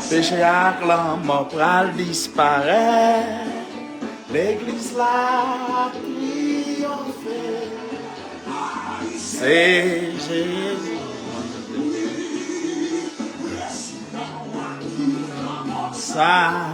Péché acclame, pral disparaît. L'église la triomphe. C'est Jésus. Ça.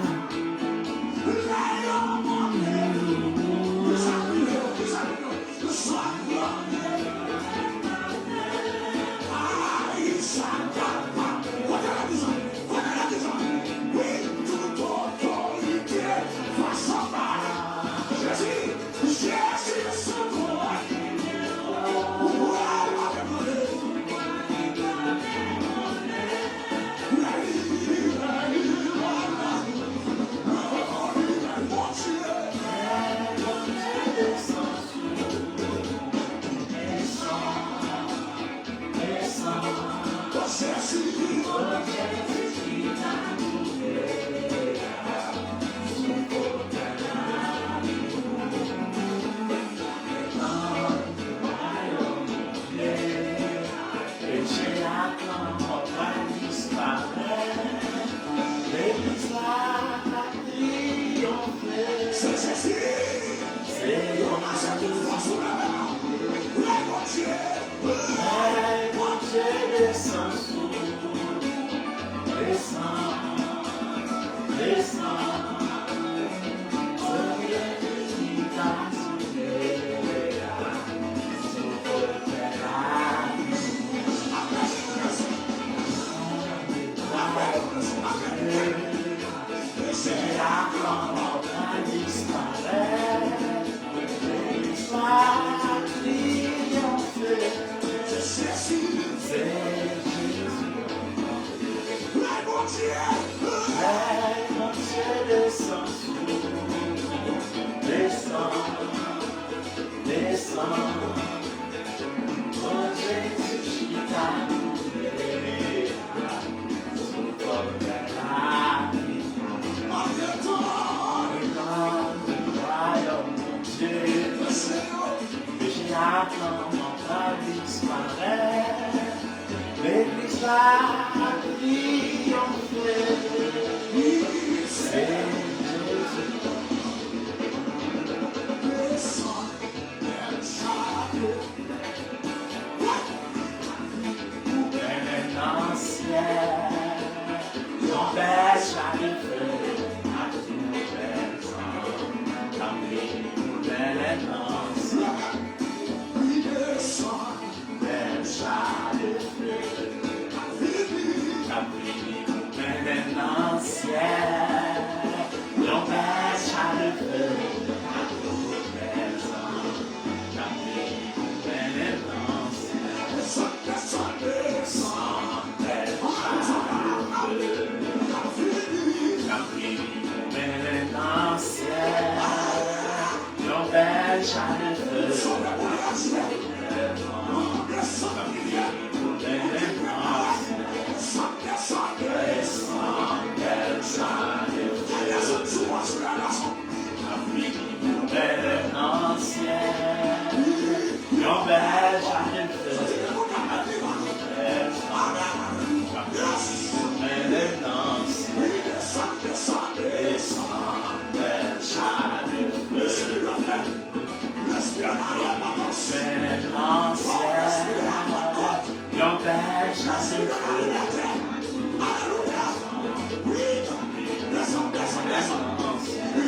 bel char de feu.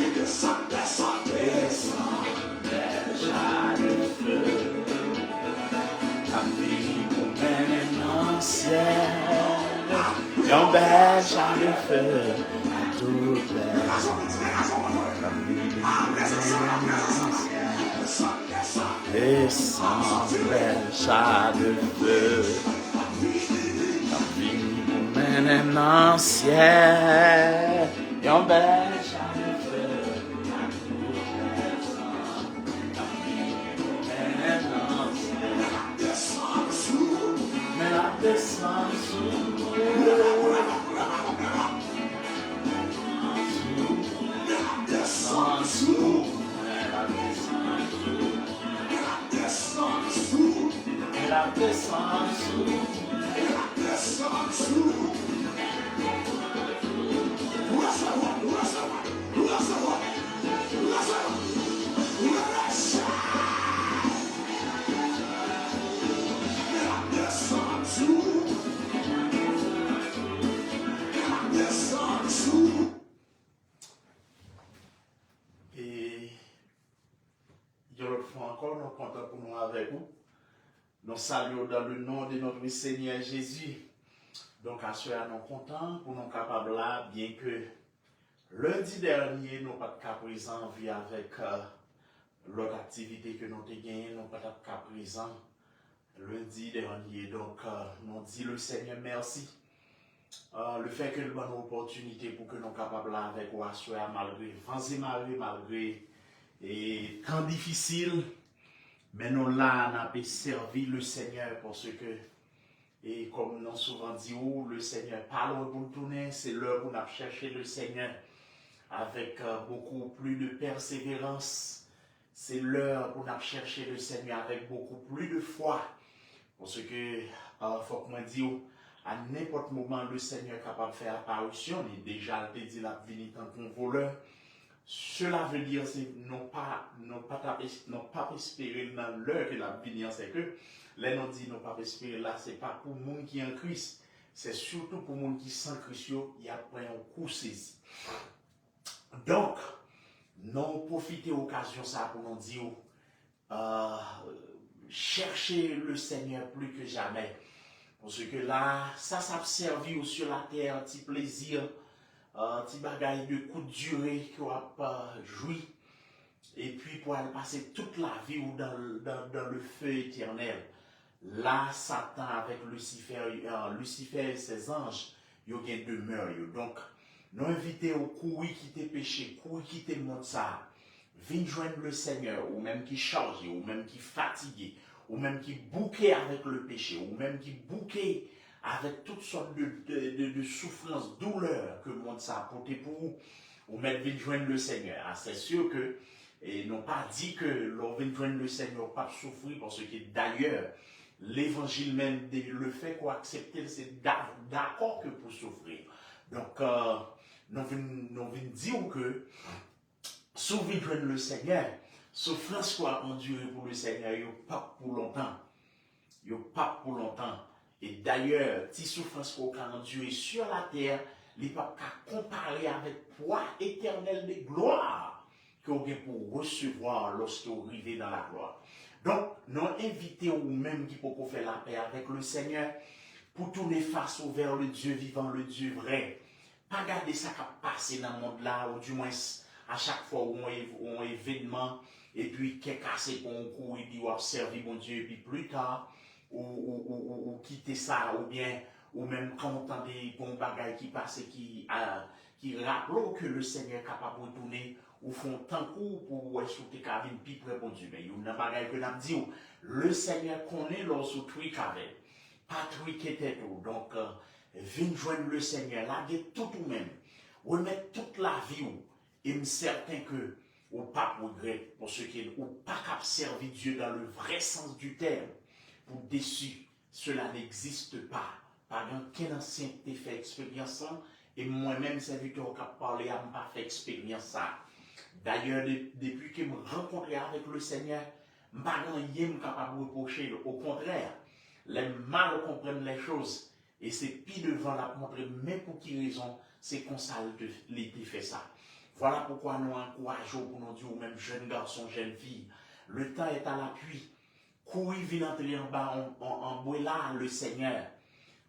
Descend, bel char de feu. La vie pour mener en ciel. Un bel char de feu. À tout bel. La vie pour mener en ciel. Descend, bel char de feu. La vie pour mener en ciel. Un bel char de feu. À tout bel. La vie pour mener en ciel. Mais la descend sous descend sous la descend sous et je le fais encore, nous comptons pour nous avec vous. Nous saluons dans le nom de notre Seigneur Jésus. Donc, à ceux nous contents pour nous capables là, bien que lundi dernier, nous pas de présent en vie avec l'autre activité que nous avons gagnée, nous pas de présent lundi dernier. Donc, nous disons le Seigneur merci. Le fait que nous avons une opportunité pour que nous soyons capables là avec vous, malgré vents et marées, malgré et temps difficile. Mais nous là, on a servi le Seigneur parce que, et comme nous souvent dit, le Seigneur parle pour nous tourner, c'est l'heure où on a cherché le Seigneur avec beaucoup plus de persévérance. C'est l'heure où on a cherché le Seigneur avec beaucoup plus de foi. Parce que, faut que moi dise, à n'importe moment, le Seigneur est capable de faire apparition. Et déjà, il dit la venue tant qu'on voleur. Cela veut dire c'est non pas espérer dans l'heure que la venir, c'est que les non dit non pas espérer là, c'est pas pour monde qui est en Christ, c'est surtout pour monde qui sans Christ, il y a pris un coup saisi. Donc, nous profitons de l'occasion ça pour nous dire chercher le Seigneur plus que jamais. Parce que là, ça servi sur la terre, petit plaisir. Petit bagaille de coup de durée qui va jouir et puis pour aller passer toute la vie dans le feu éternel. Là, Satan avec Lucifer et ses anges, ils ont une demeure. Donc, nous invitons au courir quitter péché, courir quitter le monde ça, viens joindre le Seigneur, ou même qui chargé, ou même qui fatigué, ou même qui bouqué avec le péché, ou même qui bouqué avec toutes sortes de souffrances, douleurs que le monde ça a porté pour vous, ou même venir joindre le Seigneur. Ah, c'est sûr que, et n'ont pas dit que l'on vient joindre le Seigneur, pas souffrir, parce que d'ailleurs, l'évangile même le fait qu'on accepte, c'est d'accord que pour souffrir. Donc, nous venons dire que, si vous venez joindre le Seigneur, souffrance soit endurée pour le Seigneur, il n'y a pas pour longtemps. Il n'y a pas pour longtemps. Et d'ailleurs, si souffrance qu'on a endurée sur la terre, il n'est pas comparé avec le poids éternel de gloire que vous avez pour recevoir lorsque vous arrivez dans la gloire. Donc, nous invitons ou même qui peut faire la paix avec le Seigneur pour tourner face vers le Dieu vivant, le Dieu vrai. Pas garder ça qui a passé dans le monde là, ou du moins à chaque fois où on a un événement, et puis qui est cassé pour un coup, il dit observer mon Dieu, et puis plus tard, ou quitter ça, ou bien, ou même quand on entend des bons bagailles qui passent, qui rappellent que le Seigneur est capable de tourner, ou font tant coup pour souhaiter qu'à venir plus près bon Dieu. Mais il y a un bagaille que nous avons dit, le Seigneur connaît lorsque truc avec, pas truc était tout. Donc, viens joindre le Seigneur, lâchez tout ou même, remettre toute la vie, et je suis certain que, ou pas regret, pour ceux qui n'ont pas qu'à servir Dieu dans le vrai sens du terme, pour déçu, cela n'existe pas. Par exemple, quel ancien t'ai fait expérience, et moi-même, serviteur qui a parlé, à pas fait expérience ça. D'ailleurs, depuis que je me rencontre avec le Seigneur, je ne suis pas capable de reprocher. Au contraire, les mal comprennent les choses. Et c'est pis devant la montrer, mais pour qui raison, c'est qu'on ça l'été fait ça. Voilà pourquoi nous encourageons pour nous dire, ou même jeunes garçons, jeunes filles, le temps est à l'appui. Courir vient entrer en bas, en bois là, le Seigneur.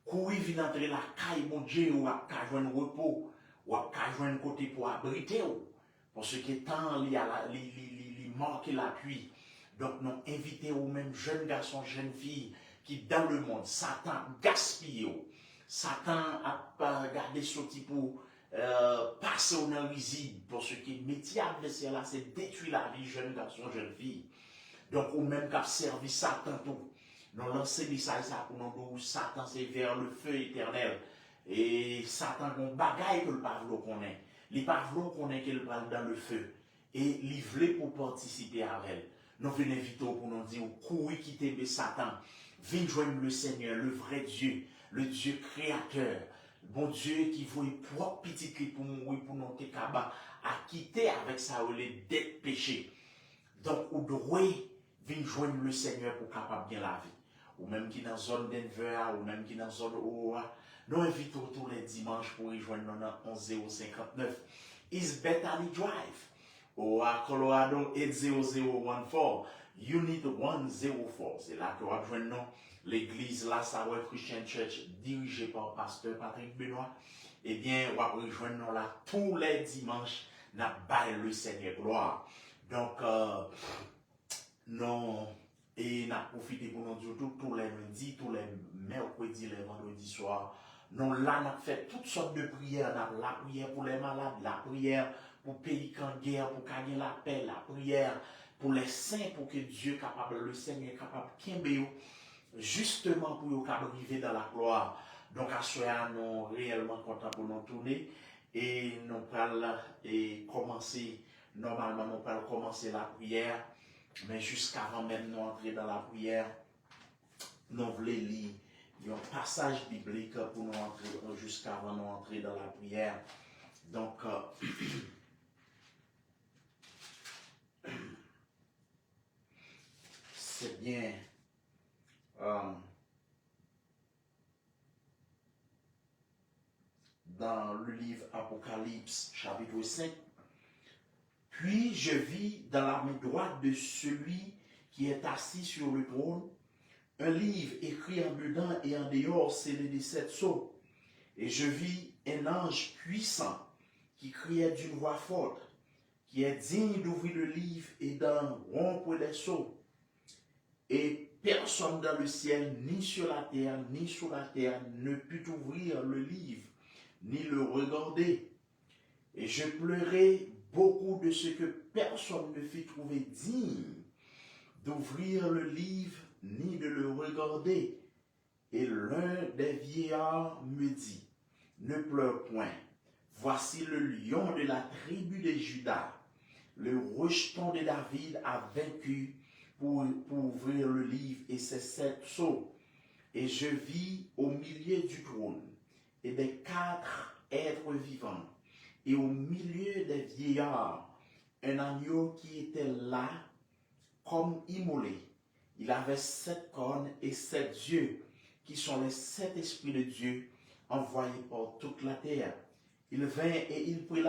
Courir vient entrer la caille, mon Dieu, ou à joindre repos, ou à joindre côté pour abriter. Parce que temps, il y a manque l'appui. Donc, nous invitons aux mêmes jeunes garçons, jeunes filles, qui dans le monde, Satan gaspille. Satan a gardé ce type pour passer au invisible. Pour ce qui est métier adversaire là, c'est détruire la vie jeunes garçons, jeunes filles. Donc, ou même qu'à servir Satan tout. Nous lancer message ça pour nous dire Satan c'est vers le feu éternel. Et Satan bon bagaille que le pavlo connaît. Les pavlo connaît qu'il parle dans le feu. Et livré pour participer à elle. Nous venons inviter pour nous dire courir quitter Satan. Viens joindre le Seigneur, le vrai Dieu, le Dieu créateur. Bon Dieu qui voit propre petit cri pour mourir pour nous à quitter avec ça les dettes péchés. Donc, ou droit venir joindre le Seigneur pour capable bien la vie. Ou même qui dans la zone Denver, ou même qui dans la zone OA. Nous invitons tous les dimanches pour rejoindre dans 11059 East Bethany Drive. OA Colorado 80014. Unit 104. C'est là que vous rejoignez l'église La Savoie Christian Church dirigée par pasteur Patrick Benoît. Eh bien, vous rejoignez là tous les dimanches dans le Seigneur gloire. Donc, non, et n'a profité pour nous dire tous les lundis, tous les mercredis, les vendredis soirs. Non, là, nous fait toutes sortes de prières. La prière pour les malades, la prière pour le pays en guerre, pour gagner la paix, la prière pour les saints, pour que Dieu capable, le Seigneur capable, qu'il justement pour nous arriver dans la gloire. Donc, à ce moment nous réellement contents pour nous tourner et nous allons commencer. Normalement, nous allons commencer la prière, mais jusqu'avant même nous entrer dans la prière, nous voulons lire un passage biblique pour nous entrer, jusqu'avant nous entrer dans la prière. Donc, c'est bien. Dans le livre Apocalypse, chapitre 5, puis je vis dans la main droite de celui qui est assis sur le trône un livre écrit en dedans et en dehors scellé des 7 sceaux. Et je vis un ange puissant qui criait d'une voix forte, qui est digne d'ouvrir le livre et d'en rompre les sceaux. Et personne dans le ciel, ni sur la terre, ni sous la terre, ne put ouvrir le livre, ni le regarder. Et je pleurais beaucoup de ce que personne ne fit trouver digne d'ouvrir le livre, ni de le regarder. Et l'un des vieillards me dit, ne pleure point, voici le lion de la tribu de Juda, le rejeton de David a vaincu pour ouvrir le livre et ses 7 sceaux. Et je vis au milieu du trône et des 4 êtres vivants, et au milieu des vieillards, un agneau qui était là comme immolé. Il avait 7 cornes et 7 yeux, qui sont les 7 esprits de Dieu envoyés par toute la terre. Il vint et il prit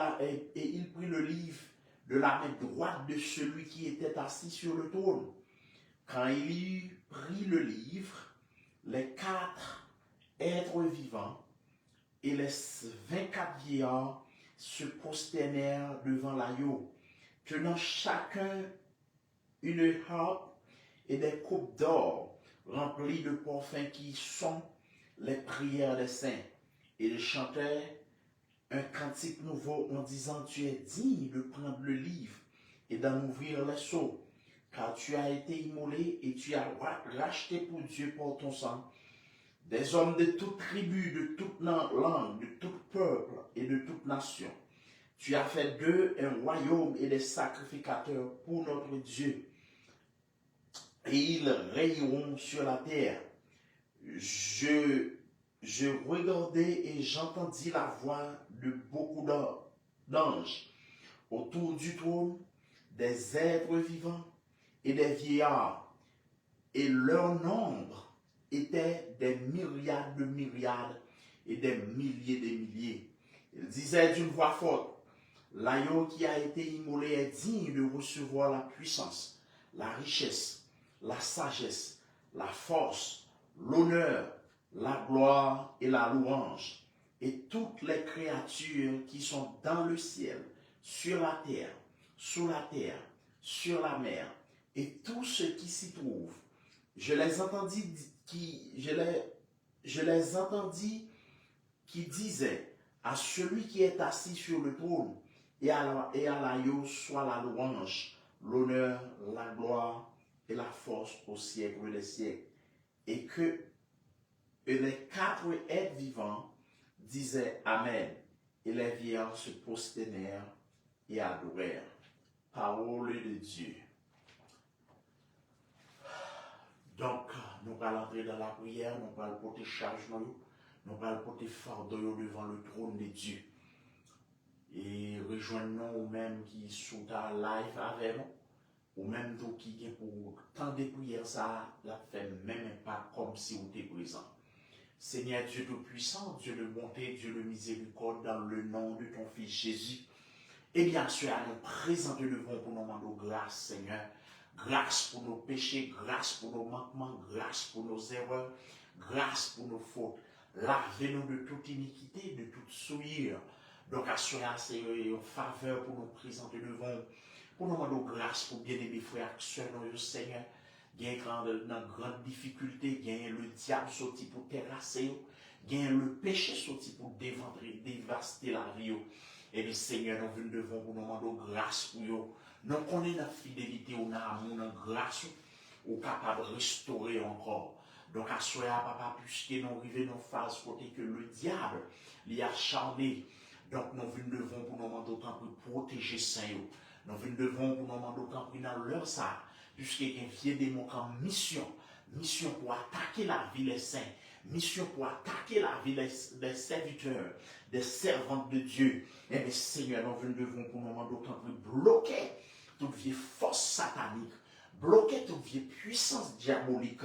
le livre de la main droite de celui qui était assis sur le trône. Quand il eut pris le livre, les 4 êtres vivants et les 24 vieillards se prosternèrent devant l'agneau, tenant chacun une harpe et des coupes d'or remplies de parfums qui sont les prières des saints. Ils chantaient un cantique nouveau en disant, tu es digne de prendre le livre et d'en ouvrir les sceaux, car tu as été immolé et tu as racheté pour Dieu par ton sang des hommes de toute tribu, de toute langue, de tout peuple et de toute nation. Tu as fait d'eux un royaume et des sacrificateurs pour notre Dieu. Et ils rayeront sur la terre. Je regardai et j'entendis la voix de beaucoup d'anges autour du trône, des êtres vivants et des vieillards. Et leur nombre étaient des myriades de myriades et des milliers de milliers. Il disait d'une voix forte, l'agneau qui a été immolé est digne de recevoir la puissance, la richesse, la sagesse, la force, l'honneur, la gloire et la louange. Et toutes les créatures qui sont dans le ciel, sur la terre, sous la terre, sur la mer, et tout ce qui s'y trouve. Je les entendis qui disaient à celui qui est assis sur le trône et à l'agneau soit la louange, l'honneur, la gloire et la force au siècle des siècles. Et que les quatre êtres vivants disaient Amen. Et les vieillards se prosternèrent et adorèrent. Parole de Dieu. Donc, nous allons entrer dans la prière, nous allons porter charge, nous allons porter fardeau devant le trône de Dieu. Et rejoignons ou même qui sont à live avec nous, ou même tout qui est pour tant de prières, ça la fait même pas comme si vous étiez présent. Seigneur Dieu Tout-Puissant, Dieu de bonté, Dieu de miséricorde, dans le nom de ton Fils Jésus, et bien sûr, à nous présenter devant pour nous demander grâce, Seigneur. Grâce pour nos péchés, grâce pour nos manquements, grâce pour nos erreurs, grâce pour nos fautes. Lavez-nous de toute iniquité, de toute souillure. Donc, assurez Seigneur, en faveur pour nous présenter devant, pour nous demander grâce pour bien-aimer frères et sœurs, Seigneur. Gain dans grande difficulté, gain le diable sorti pour terrasser, gain le péché sorti pour dévaster la vie. Et bien, Seigneur, nous venons devant pour nous demander grâce pour vous. Nous connaissons notre fidélité, on a amour, notre grâce, ou capable de restaurer encore. Donc, à ce papa, puisque nous arrivons dans une phase côté que le diable l'y a acharné. Donc, nous venons devant pour nous demander autant pour protéger Saint. Nous venons devant pour nous demander autant pour dans leur ça, puisqu'il y a un vieux démon en mission pour attaquer la vie des saints, mission pour attaquer la vie des serviteurs, des servantes de Dieu. Et bien, Seigneur, nous venons devant pour nous demander autant pour bloquer toute vieille force satanique, bloquer toute vieille puissance diabolique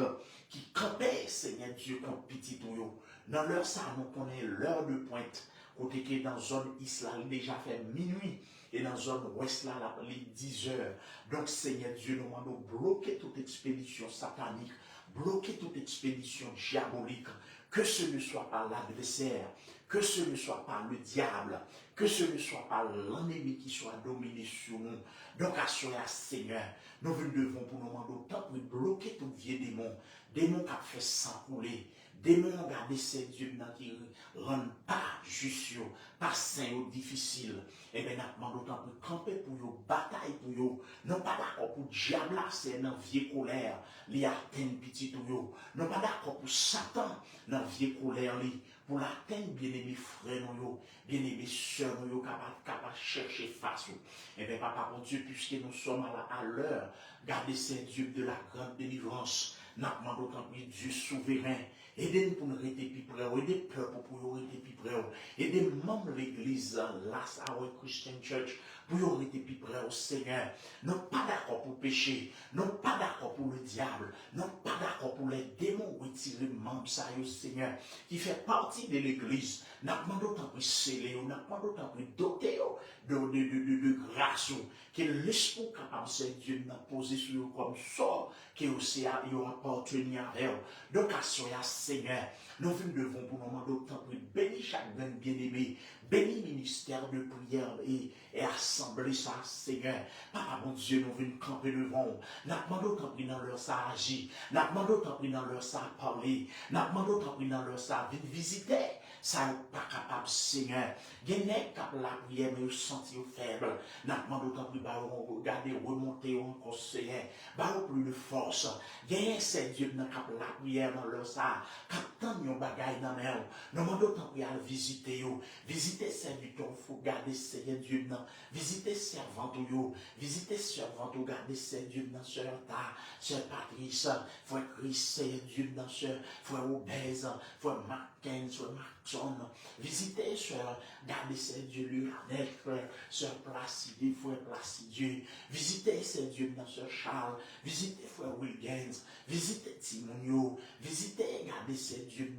qui campait, Seigneur Dieu, comme petit tuyau. Dans l'heure ça, nous connaissons l'heure de pointe, côté que dans la zone islam, déjà fait minuit, et dans la zone ouest, là, les 10 heures. Donc, Seigneur Dieu, nous demandons bloquer toute expédition satanique, bloquer toute expédition diabolique, que ce ne soit pas l'adversaire, que ce ne soit pas le diable, que ce ne soit pas l'ennemi qui soit dominé sur nous. Donc, assurez à Seigneur, nous devons pour nous demander autant pour bloquer tout vieux démon, démon qui a fait sang couler, démon garder ces dieux qui ne rendent pas juste, pas sain ou difficile. Et bien, nous demandons autant pour camper pour vous, bataille pour vous. Non pas d'accord pour diable, c'est dans vieux colère, li atteindre petit ou yo. Non pas d'accord pour Satan, dans vieux colère, pour l'atteindre, bien-aimés frères, bien-aimés sœurs, capable chercher face. Et bien, papa, mon Dieu, puisque nous sommes à l'heure, gardez ces dieux de la grande délivrance. Nous demandons autant pour Dieu souverain. Aidez-nous pour nous rester plus près, aidez le peuple pour nous rester plus près, aidez les membres de l'église, Last Hour Christian Church, pour nous rester plus près au Seigneur. Non pas d'accord pour pécher, non pas d'accord pour le diable, non pas d'accord pour les démons retirés membres, ça y est, Seigneur, qui fait partie de l'église. Nous demandons autant pour sceller, nous demandons autant pour doter de grâce, que l'esprit capable de Dieu n'a posé sur nous comme sort, qui aussi y aura appartenu à elle. Donc, à ce Seigneur, nous devons pour nous demander autant pour bénir chaque bien-aimé, bénir le ministère de prière et assembler ça, Seigneur. Papa, mon Dieu, nous venons camper devant. Nous demandons autant pour dans leur ça agir, nous demandons autant pour dans leur ça parler, nous demandons autant pour dans leur ça venir visiter. Ça n'est pas capable, Seigneur. Il y a capable la prière, mais vous sentez faible. Nous demandons autant pour regarder, remonter encore, Seigneur. Nous plus de force. Il y a ces dieux qui capable la prière dans leur ça. Quand nous bagaille dans mer, nous demandons autant pour aller visiter. Visiter serviteurs, il faut garder Seigneur Dieu. Visiter servantes, visiter servantes, garder ces dieux dans sœur Ta, sœur Patrice, frère Chris, Seigneur Dieu dans sœur, frère Obèse, frère Martin, frère Marc. Jackson, visitez Sœur, gardez ces Dieu, Luranette, frère, Sœur Placide, frère Placide, visitez ces Dieu, dans Sœur Charles, visitez frère Wilkins, visitez Timonio, visitez, gardez ces Dieu,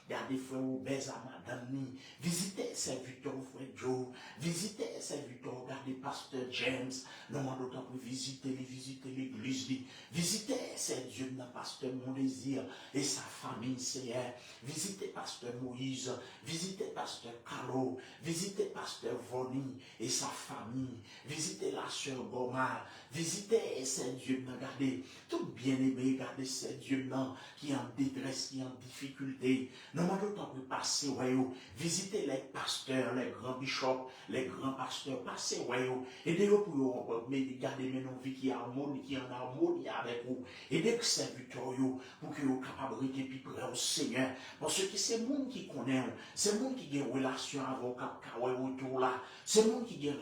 gardez frère Obeza, Madame Ni, visitez serviteur frère Joe, visitez serviteur, gardez pasteur James, nous demandons autant pour visiter l'église, visitez ces Dieu, pasteur Mon Désir et sa famille, Seigneur, visitez pasteur Moïse, visitez pasteur Carlo, visitez pasteur Voni et sa famille, visitez la sœur Gomar, visitez ces Dieu, regardez, tout bien-aimé, regardez ces Dieu qui est en détresse, qui est en difficulté, nous demandons autant pour passer, visitez les pasteurs, les grands bishops, les grands pasteurs, passez, aidez-vous pour garder nos vies qui en harmonie avec vous, aidez que serviteurs pour que vous capables de plus près au Seigneur, parce que c'est le monde qui connaît, c'est le monde qui a une relation avec autour là, c'est le monde qui a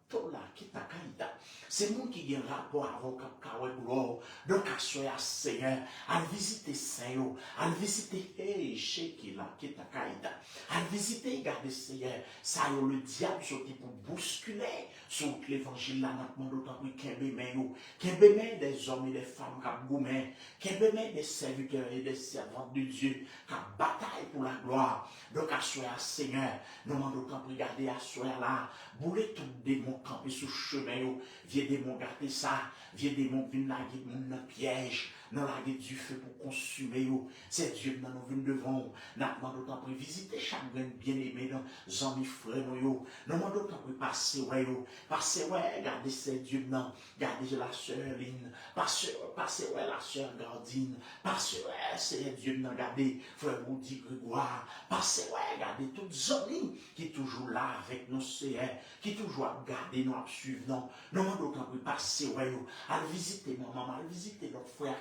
tout là, qui t'a caïda. C'est le monde qui a un rapport avec Kawe Gloire. Donc, à ce Seigneur, à visiter Saint, à visiter Shekila, qui t'a caïda. À visiter, regardez Seigneur, ça y est, le diable sorti pour bousculer sur l'évangile là, notre monde, autant que Kembeme des hommes et des femmes qui ont goumé, Kembeme des serviteurs et des servantes de Dieu qui ont bataille pour la gloire. Donc, à ce Seigneur, nous demandons autant de regarder à ce là, bouler tout démon camper sous chemin, viens démon garder ça, viens démon venir laguer mon piège, dans la gueule du feu pour consumer, c'est Dieu dans nous venons devant, nous demandons autant pour visiter chaque bien-aimé dans les amis frères, nous demandons autant pour passer, regardez c'est Dieu dans, regardez la sœur Lynn, passer, la sœur Gardine, passer, c'est Dieu dans, regardez frère Woody Grégoire, passer, regardez toutes les amis qui sont toujours là avec nous, qui toujours à garder nous, à suivre, non, nous demandons autant pour passer, à visiter maman, à visiter notre frère,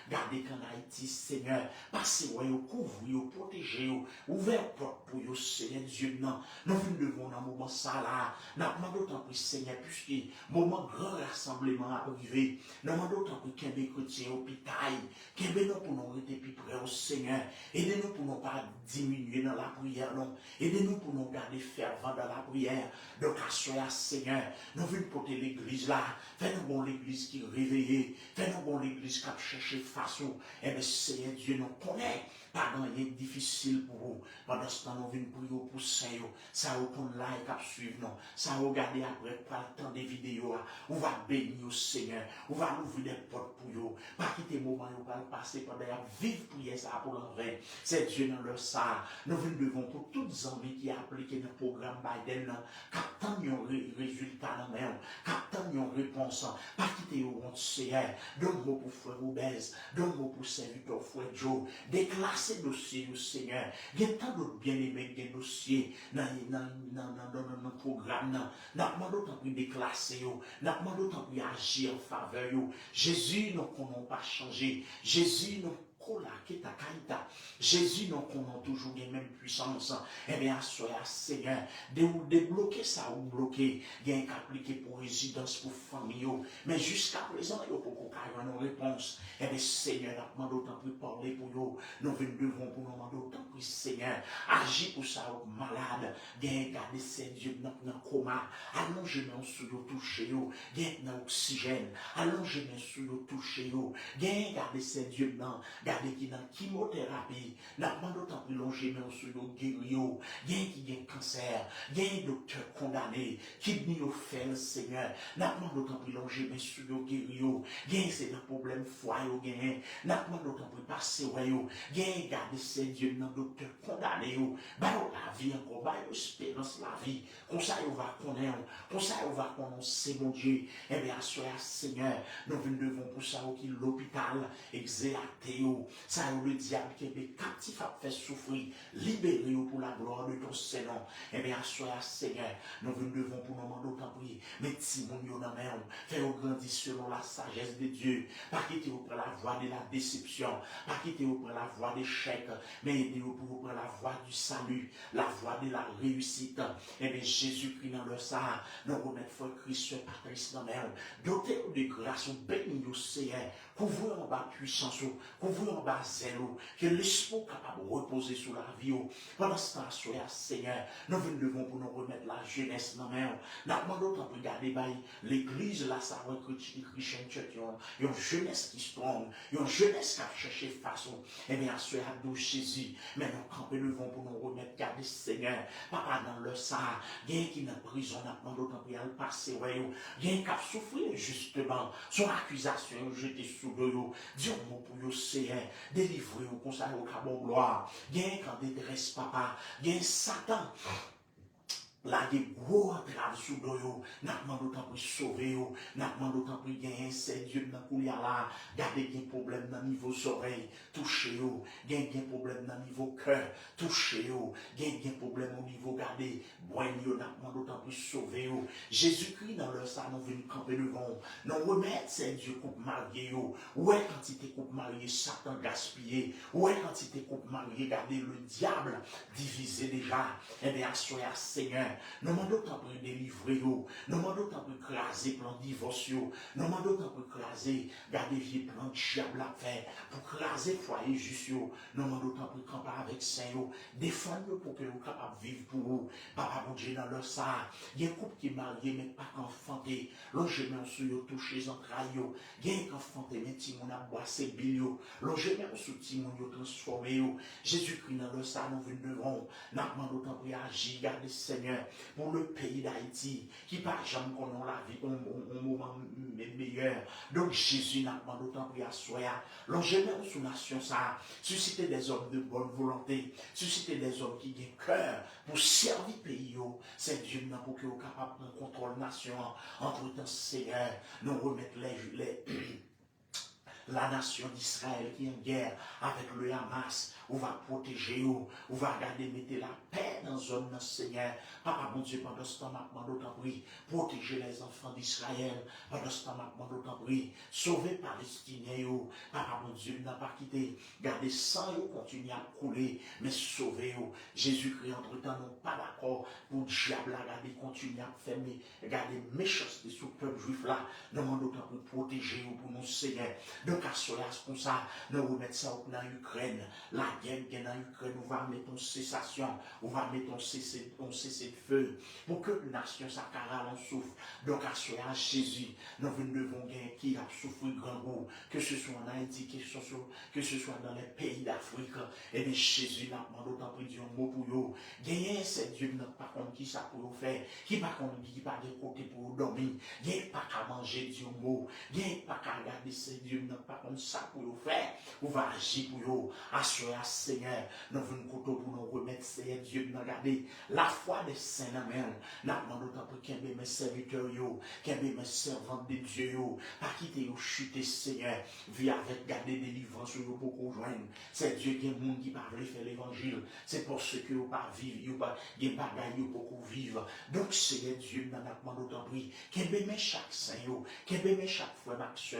gardez qu'en Haïti, Seigneur, passez, couvrez, protégez, ouvrez porte pour vous, Seigneur Dieu, non. Nous devons dans un moment ça là, nous demandons autant pour Seigneur, puisque moment grand rassemblement arrivé, nous demandons autant pour qu'il y ait des chrétiens au pitaille, qu'il y ait nous pour nous rester plus près au Seigneur, aidez-nous pour nous pas diminuer dans la prière, non, aidez-nous pour nous garder fervent dans la prière, donc à soyez Seigneur, nous venons porter l'église là, fais-nous bon l'église qui est réveillée, fais-nous bon l'église qui a cherché façon, et bien Seigneur Dieu nous connaît, pas dans rien difficile pour vous, pendant ce temps nous venons prier pour Seigneur, ça vous qu'on like à suivre, non, ça vous regarder après, pas le temps des vidéos, on va bénir au Seigneur, on va ouvrir des portes pour vous, pas quitter le moment où on va passer pendant la vive prière ça pour l'envers, c'est Dieu dans leur ça, nous venons devant pour toutes les amis qui appliquent le programme Biden, captant un résultat dans la main, captant une réponse, pas quitter au monde Seigneur, donne-moi pour frère Obèse, donne-moi pour serviteur frère Joe, déclasser dossier au Seigneur, il y a tant d'autres bien-aimés qui dossiers dans le programme, nous demandons tant pour déclasser, nous demandons tant pour agir en faveur, Jésus, nous ne pouvons pas changer, Jésus, nous Jésus, nous connaissons toujours les mêmes puissances. Eh bien, soyez Seigneur, de vous débloquer ça ou bloquer, il y a un appliqué pour résidence, pour famille. Mais jusqu'à présent, il y a beaucoup de nos réponses. Eh bien, Seigneur, nous demandons autant pour parler pour nous. Nous devons pour nous demander autant pour Seigneur, agir pour ça, malade, bien garder ces dieux dans le coma, allongez-nous sur le toucher, bien dans l'oxygène, allongez-nous sur le toucher, bien garder ces dieux dans regardez qui dans la chimothérapie, n'a pas d'autant plus longé, mais sur le guério, il y a qui a un cancer, il y a un docteur condamné, kidney au fel, Seigneur, n'a pas d'autant plus longé, mais sur le guério, il y a c'est un problème foie, n'a pas d'autant plus passé, il y a regardez ces dieux dans le docteur condamné, bah la vie encore, bah l'espérance, la vie, comme ça on va connaître, comme ça on va connaître, c'est mon Dieu, eh bien, soyez Seigneur, nous devons pour ça, qui l'hôpital, exéaté, ça le diable qui est captif à faire souffrir, libéré pour la gloire de ton Seigneur. Eh bien, soyez Seigneur, nous devons pour nous demander autant prier, mais Timon dans mer, faire grandir selon la sagesse de Dieu, pas quitter pour la voie de la déception, pas quitter pour la voie d'échec, mais aider-vous pour la voie du salut, la voie de la réussite. Eh bien, Jésus-Christ dans le sang, nous remettre foi Christ, Patrice dans mer, dotez-vous de grâce, bénis-nous Seigneur, couvrez en bas puissance, couvrez en bas zèle, que l'esprit capable de reposer sur la vie. Pendant ce temps, Seigneur, nous venons devant pour nous remettre la jeunesse dans la main. Nous demandons de regarder l'église là, ça va être Christian Church, une jeunesse qui se trompe, une jeunesse qui a cherché façon. Eh bien, Seigneur, nous Jésus, mais nous camper devant pour nous remettre, garder Seigneur, papa dans le sang, il y a qui est en prison, nous demandons de le passer, il y a qui a souffert justement, son accusation, jeté sous le dos, dis un mot pour vous, Seigneur, délivrez-vous, consacrez au cabot gloire, il y a qui en détresse, papa, il y a Satan. Là, il y a des gros entraves sous le dos, nous demandons de sauver, nous demandons de gagner, c'est Dieu dans le couloir là, gardez des problèmes dans le niveau oreilles, touchez-vous, gagnez des problèmes dans le niveau cœur, touchez-vous, gagnez des problèmes au niveau gardé, boignez, nous demandons de sauver. Jésus-Christ, dans le sang, nous venons camper devant, nous remettre, c'est Dieu couple marié, où est quantité couple marié, Satan gaspillé, où est quantité couple marié, gardez le diable divisé déjà, eh bien, soyez Seigneur. Nous demandons tant pour délivrer, nous demandons tant pour écraser plan divorce, nous demandons tant pour écraser, garder vieux plan de diable à faire, pour écraser foyer juste, nous demandons tant pour camper avec Saint, défendre pour que nous soyons capables de vivre pour vous. Papa, mon Dieu, dans leur sang, il y a un couple qui est marié, mais pas qu'enfanté, l'ange met sur eux, touché les entrailles, il y a un enfanté, mais Timon a boissé bilio, l'ange met sur Timon, transformé, Jésus-Christ, dans leur sang, nous venons devant, nous demandons tant pour agir, garder Seigneur, pour le pays d'Haïti, qui par jamais qu'on a la vie, un moment meilleur. Donc Jésus n'a pas d'autant pris à soi. L'engénère sous nation, ça, susciter des hommes de bonne volonté, susciter des hommes qui ont cœur pour servir le pays. C'est Dieu pour que vous capable de contrôler la nation. Entre-temps, Seigneur, nous remettre la nation d'Israël qui est en guerre avec le Hamas, on va protéger, on va garder, mettre la paix dans la zone, Seigneur. Papa, mon Dieu, pendant ce temps, d'autant prie, protéger les enfants d'Israël, pendant ce temps, d'autant prie, sauver les Palestiniens, papa, mon Dieu, n'a pas quitté, garder sang, continuer à couler, mais sauver, Jésus-Christ, entre-temps, non pas d'accord, pour le diable, garder, continuer à fermer, garder méchanceté sous le peuple juif là, nous demandons d'autant pour protéger, pour nous, Seigneur. Donc, à cela, comme ça, nous remettons ça dans l'Ukraine. La guerre qui est dans l'Ukraine, on va mettre en cessation, on va mettre en cessé de feu, pour que la nation s'accarale en souffre. Donc, à cela, Jésus, nous devons gagner qui a souffert grand goût, que ce soit en Haïti, que ce soit dans les pays d'Afrique. Et bien, Jésus n'a pas d'autant pris un mot pour eux. Gagner, c'est Dieu, n'a pas contre qui ça pour faire, qui pas contre qui pas de côté pour dormir, gagner pas qu'à manger Dieu mot, gagner pas qu'à regarder, c'est Dieu, n'a pas comme ça pour vous faire, ou va agir pour vous, assurer à Seigneur, nous venons pour nous remettre, Seigneur Dieu, nous regarder la foi des saints, nous demandons autant pour qu'il y ait mes serviteurs, qu'il y ait mes servantes de Dieu, pas quitter ou chuter, Seigneur, via avec garder délivrance, vous beaucoup joindre, c'est Dieu qui est le monde qui parle, faire l'évangile, c'est pour ceux qui n'ont pas vivre, qui n'ont pas gagné beaucoup vivre, donc Seigneur Dieu, nous demandons autant pour qu'il y ait chaque saint, qu'il y ait chaque fois d'action,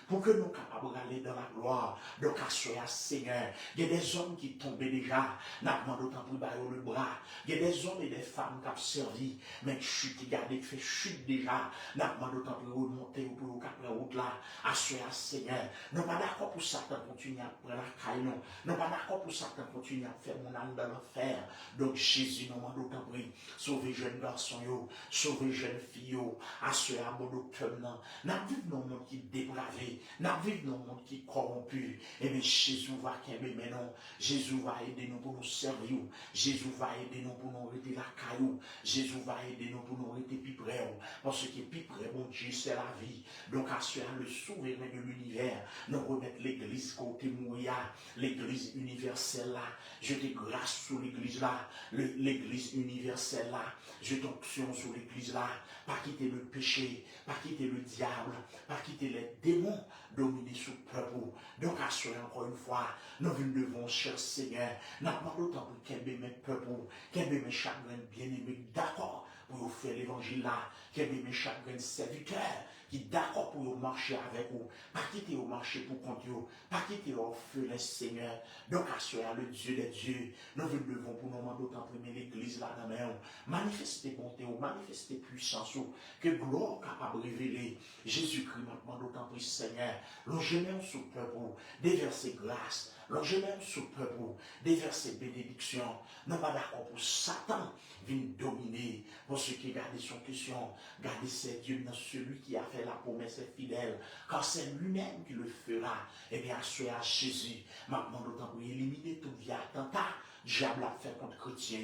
pour que nous capables d'aller dans la gloire. Donc, à Seigneur, il y a des hommes qui tombent déjà, n'a pas d'autant pour bailler le bras. Il y a des hommes et des femmes qui ont servi, mais chute, gardez, fait chute déjà, n'a pas d'autant pour remonter ou pour la route là. À Seigneur, nous pas d'accord pour Satan continuer à prendre la caille, non. Nous pas d'accord pour Satan continuer à faire mon âme dans l'enfer. Donc, Jésus, nous pas d'autant pour sauver jeunes garçons, sauver jeunes filles, à ceux à mon docteur, non. Nous vivons dans un monde qui est dépravé. Nous vivons dans un monde qui est corrompu. Et bien Jésus va aimer maintenant. Jésus va aider nous pour nous servir. Jésus va aider nous pour nous arrêter la caillou. Jésus va aider nous pour nous arrêter plus près. Parce que plus près, mon Dieu, c'est la vie. Donc à cela, le souverain de l'univers, nous remettre l'église côté mouilla, l'église universelle là. Je te grâce sur l'église là. L'église universelle là. Je t'onction sur l'église là. Pas quitter le péché, pas quitter le diable, pas quitter les démons dominés sous le peuple. Donc, à cela, encore une fois, nous devons, cher Seigneur, nous demandons autant pour qu'elle mes peuples, qu'elle mes chagrins bien-aimés, d'accord, pour faire l'évangile là, qui est mes chagrins serviteurs, qui d'accord pour marcher avec vous, pas quitter au marché pour compte vous, pas quitter au feu le Seigneur. Donc, assurer le Dieu des dieux, nous vous devons pour nous demander d'autant primer l'église là dans main, manifester bonté, manifester puissance, que gloire capable de révéler Jésus-Christ maintenant d'autant plus Seigneur, l'ongément sous peuple, déverser grâce, l'ongément sous peuple, déverser bénédiction, non pas d'accord pour Satan, vient dominer, pour ceux qui gardent son question, garder ses dieux dans celui qui a fait la promesse est fidèle, car c'est lui-même qui le fera, et bien assurer à Jésus, maintenant d'autant pour éliminer toute vie attentat, diable a fait contre chrétien,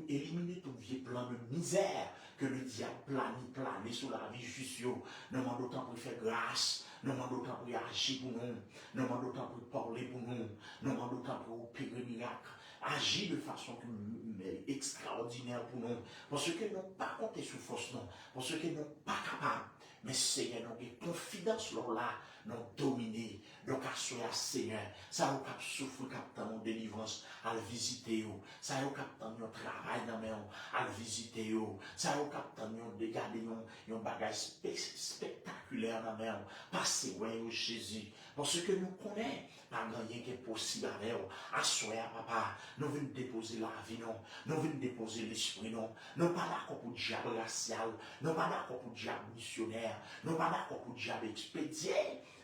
éliminer tout vieux plan de misère que le diable plane sur la vie juste, nous demandons autant pour faire grâce, nous demandons autant pour agir pour nous, nous demandons autant pour parler pour nous, nous demandons autant pour opérer miracle, agir de façon extraordinaire pour nous, parce que nous n'avons pas compté sur force, non, parce que nous n'avons pas capable, mais Seigneur, nous avons confiance là, nous dominer, donc assurer à Seigneur, ça vous cap souffrir, cap dans mon délivrance, à le visiter, ça vous cap dans notre travail dans mes à le visiter, ça vous cap dans nos regarder un bagage spectaculaire dans mes passer ouais au Jésus, parce que nous connaissons pas rien qui est possible avec vous, assurer à papa, nous venons déposer la vie, non, nous venons déposer l'esprit, non, nous pas d'accord pour le diable racial, nous pas d'accord pour le diable missionnaire, nous pas d'accord pour le diable expédié,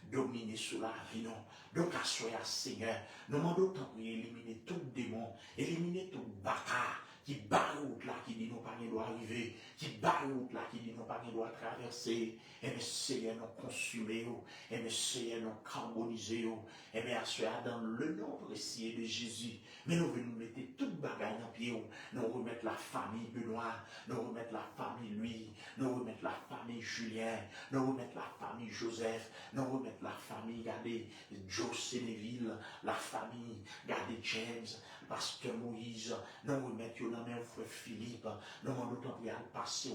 dominer sur la vie, non. Donc, assurer à Seigneur, nous demandons autant pour éliminer tout démon, éliminer tout bâtard qui barre route là, qui dit non pas qu'il doit arriver, qui barre route là, qui dit non pas qu'il doit traverser, et bien Seigneur nous consumer, et bien Seigneur nous carboniser, et bien assurer dans le nom précieux de Jésus, mais nous venons mettre toute bagaille dans pied, nous remettre la famille Benoît, nous remettre la famille Louis, nous remettre la famille Julien, nous remettre la famille Joseph, nous remettre la famille, regardez, Joe Sénéville, la famille, regardez James, Pasteur Moïse, nous remettre dans même frère Philippe, nous demandons autant pour aller passer,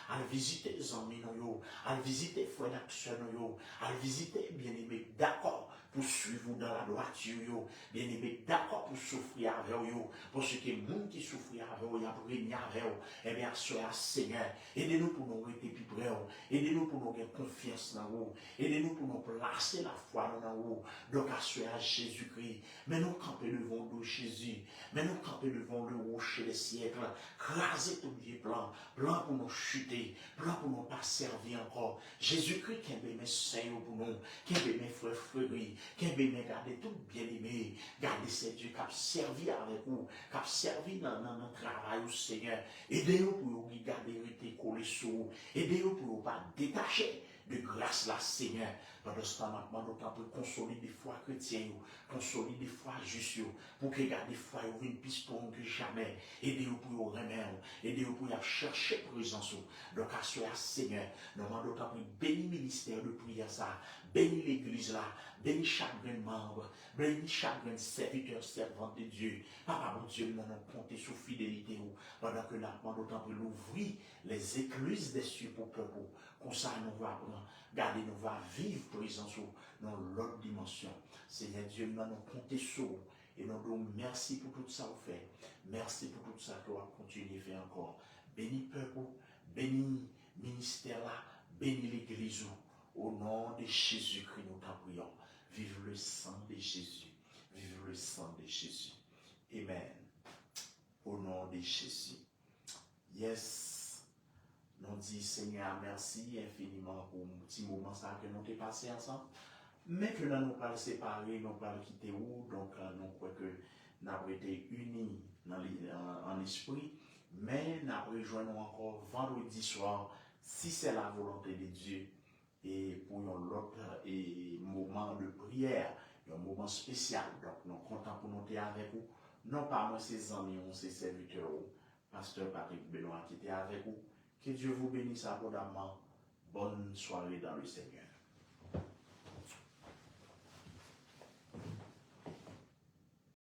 à visiter les amis, à visiter frère d'action, à visiter bien-aimé, d'accord, pour suivre dans la droiture, bien-aimé, d'accord pour souffrir avec vous, pour ceux qui monde qui souffrent avec vous, il y a régné avec vous, et bien, soyez Seigneur, aidez-nous pour nous rester plus près, aidez-nous pour nous avoir confiance dans vous, aidez-nous pour nous placer la foi dans vous, donc assurez à Jésus-Christ, mais nous camper devant nous Jésus, mais nous camper devant le rocher des siècles, craser tout vieux plan pour nous chuter, plan pour nous pas servir encore, Jésus-Christ qui aime mes saints pour nous, qui aime mes frères fleuris, qui aime garder tout bien aimé, garder ces dieux qui a servi avec vous, qui a servi dans notre travail au Seigneur, aidez-nous pour vous garder rester collés sur vous, aidez-nous pour vous pas détacher de grâce là, Seigneur. Pendant ce temps, maintenant, d'autant pour consolider foi chrétienne, consolider foi juste, pour que garder foi ou une plus pour que jamais. Aidez-vous pour vous remettre, aidez-vous pour chercher présence. Donc, assurez Seigneur, nous demandons d'autant pour bénir le ministère de prière ça, bénir l'église là, bénir chaque membre, bénir chaque serviteur, servante de Dieu. Papa, mon Dieu, nous allons compter sur fidélité, pendant que nous demandons d'autant pour l'ouvrir les écluses des cieux pour peuple. Comme ça, nous va garder, nous va vivre présence dans l'autre dimension. Seigneur Dieu, nous allons compter sur vous. Et nous disons merci pour tout ça que vous faites. Merci pour tout ça que vous continuez à faire encore. Bénis peuple, bénis ministère là, bénis l'église. Au nom de Jésus-Christ, nous t'en prions. Vive le sang de Jésus. Vive le sang de Jésus. Amen. Au nom de Jésus. Yes. Nous disons Seigneur, merci infiniment pour un petit moment ça que nous avons passé ensemble. Maintenant, nous allons séparer, nous allons quitter où, donc nous croyons que nous avons été unis en esprit, mais nous rejoignons encore vendredi soir, si c'est la volonté de Dieu, et pour un autre moment de prière, un moment spécial. Donc, nous sommes contents pour nous être avec vous, non pas moi, ses amis, ses serviteurs, Pasteur Patrick Benoît qui était avec vous. Que Dieu vous bénisse abondamment. Bonne soirée dans le Seigneur.